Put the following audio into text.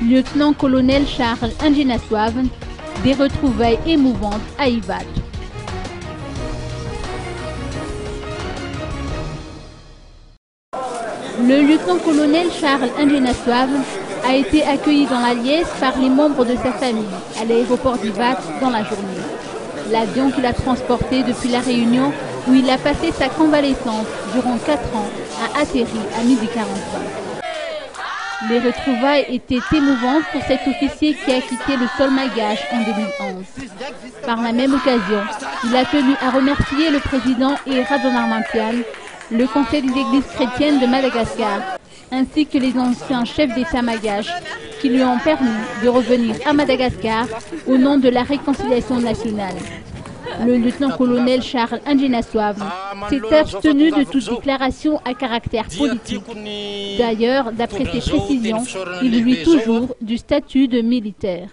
lieutenant-colonel Charles Anjinaswave, des retrouvailles émouvantes à Ivat. Le lieutenant-colonel Charles Anjinaswave a été accueilli dans la Liesse par les membres de sa famille à l'aéroport d'Ivat dans la journée. L'avion qu'il a transporté depuis la Réunion, où il a passé sa convalescence durant 4 ans, a atterri à 12h45. Les retrouvailles étaient émouvantes pour cet officier qui a quitté le sol malgache en 2011. Par la même occasion, il a tenu à remercier le président et Radonarmantian, le Conseil des églises chrétiennes de Madagascar, ainsi que les anciens chefs d'État malgaches qui lui ont permis de revenir à Madagascar au nom de la réconciliation nationale. Le lieutenant-colonel Charles Anjinaswave s'est abstenu de toute déclaration à caractère politique. D'ailleurs, d'après ses précisions, il jouit toujours du statut de militaire.